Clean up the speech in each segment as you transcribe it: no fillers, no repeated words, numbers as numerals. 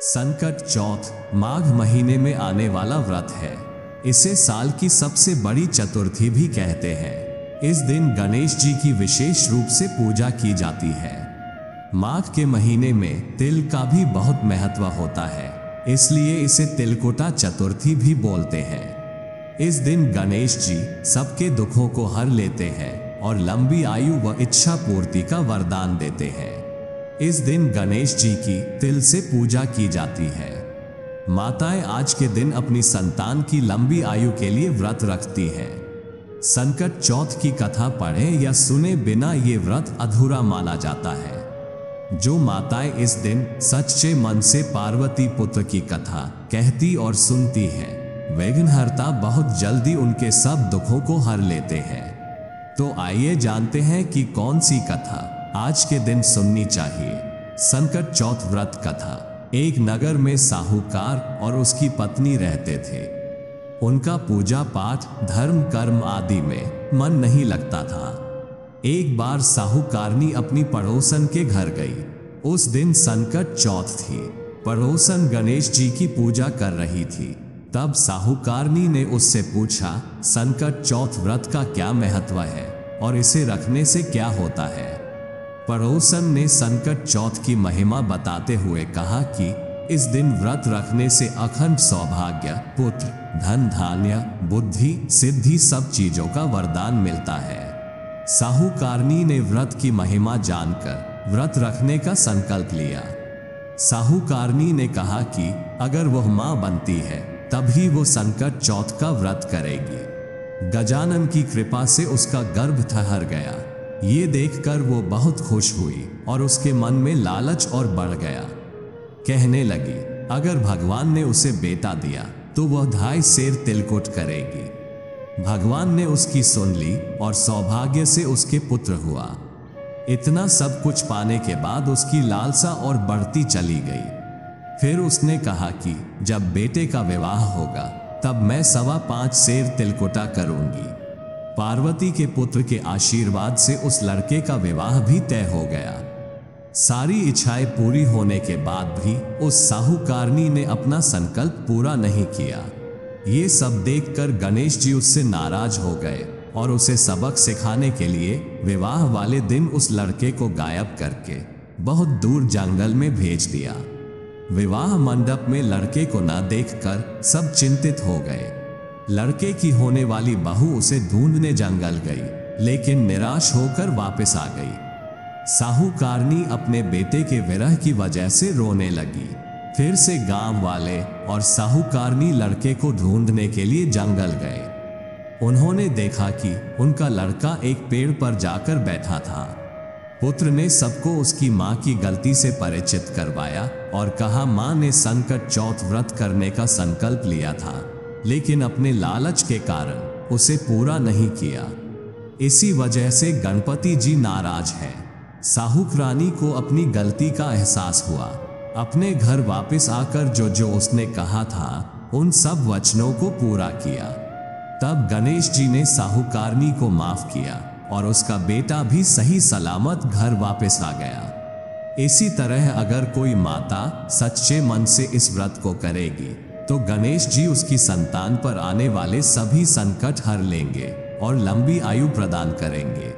संकट चौथ माघ महीने में आने वाला व्रत है। इसे साल की सबसे बड़ी चतुर्थी भी कहते हैं। इस दिन गणेश जी की विशेष रूप से पूजा की जाती है। माघ के महीने में तिल का भी बहुत महत्व होता है, इसलिए इसे तिलकुटा चतुर्थी भी बोलते हैं। इस दिन गणेश जी सबके दुखों को हर लेते हैं और लंबी आयु व इच्छा पूर्ति का वरदान देते हैं। इस दिन गणेश जी की तिल से पूजा की जाती है। माताएं आज के दिन अपनी संतान की लंबी आयु के लिए व्रत रखती हैं। संकट चौथ की कथा पढ़े या सुने बिना ये व्रत अधूरा माना जाता है। जो माताएं इस दिन सच्चे मन से पार्वती पुत्र की कथा कहती और सुनती हैं, विघ्नहर्ता बहुत जल्दी उनके सब दुखों को हर लेते हैं। तो आइए जानते हैं कि कौन सी कथा आज के दिन सुननी चाहिए। संकट चौथ व्रत कथा। एक नगर में साहूकार और उसकी पत्नी रहते थे। उनका पूजा पाठ, धर्म कर्म आदि में मन नहीं लगता था। एक बार साहूकारनी अपनी पड़ोसन के घर गई। उस दिन संकट चौथ थी। पड़ोसन गणेश जी की पूजा कर रही थी। तब साहूकारनी ने उससे पूछा, संकट चौथ व्रत का क्या महत्व है और इसे रखने से क्या होता है। पड़ोसन ने संकट चौथ की महिमा बताते हुए कहा कि इस दिन व्रत रखने से अखंड सौभाग्य, पुत्र, धन धान्य, बुद्धि, सिद्धि सब चीजों का वरदान मिलता है। साहूकारनी ने व्रत की महिमा जानकर व्रत रखने का संकल्प लिया। साहूकारनी ने कहा कि अगर वह मां बनती है तभी वो संकट चौथ का व्रत करेगी। गजानन की कृपा से उसका गर्भ ठहर गया। ये देखकर वो बहुत खुश हुई और उसके मन में लालच और बढ़ गया। कहने लगी, अगर भगवान ने उसे बेटा दिया तो वह 2.5 सेर तिलकुट करेगी। भगवान ने उसकी सुन ली और सौभाग्य से उसके पुत्र हुआ। इतना सब कुछ पाने के बाद उसकी लालसा और बढ़ती चली गई। फिर उसने कहा कि जब बेटे का विवाह होगा तब मैं 5.25 सेर तिलकुटा करूंगी। पार्वती के पुत्र के आशीर्वाद से उस लड़के का विवाह भी तय हो गया। सारी इच्छाएं पूरी होने के बाद भी उस साहूकारनी ने अपना संकल्प पूरा नहीं किया। ये सब देखकर गणेश जी उससे नाराज हो गए और उसे सबक सिखाने के लिए विवाह वाले दिन उस लड़के को गायब करके बहुत दूर जंगल में भेज दिया। विवाह मंडप में लड़के को न देखकर सब चिंतित हो गए। लड़के की होने वाली बहू उसे ढूंढने जंगल गई, लेकिन निराश होकर वापस आ गई। साहूकारनी अपने बेटे के विरह की वजह से रोने लगी। फिर से गांव वाले और साहूकारनी लड़के को ढूंढने के लिए जंगल गए। उन्होंने देखा कि उनका लड़का एक पेड़ पर जाकर बैठा था। पुत्र ने सबको उसकी मां की गलती से परिचित करवाया और कहा, मां ने संकट चौथ व्रत करने का संकल्प लिया था, लेकिन अपने लालच के कारण उसे पूरा नहीं किया। इसी वजह से गणपति जी नाराज हैं। साहूकारनी को अपनी गलती का एहसास हुआ। अपने घर वापस आकर जो उसने कहा था उन सब वचनों को पूरा किया। तब गणेश जी ने साहूकारनी को माफ किया और उसका बेटा भी सही सलामत घर वापस आ गया। इसी तरह अगर कोई माता सच्चे मन से इस व्रत को करेगी तो गणेश जी उसकी संतान पर आने वाले सभी संकट हर लेंगे और लंबी आयु प्रदान करेंगे।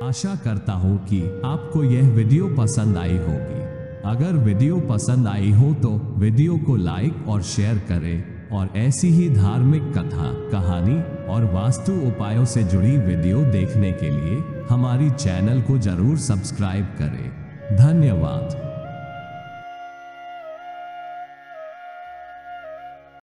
आशा करता हूं कि आपको यह वीडियो पसंद आई होगी। अगर वीडियो पसंद आई हो तो वीडियो को लाइक और शेयर करें और ऐसी ही धार्मिक कथा, कहानी और वास्तु उपायों से जुड़ी वीडियो देखने के लिए हमारी चैनल को जरूर सब्सक्राइब करें। धन्यवाद।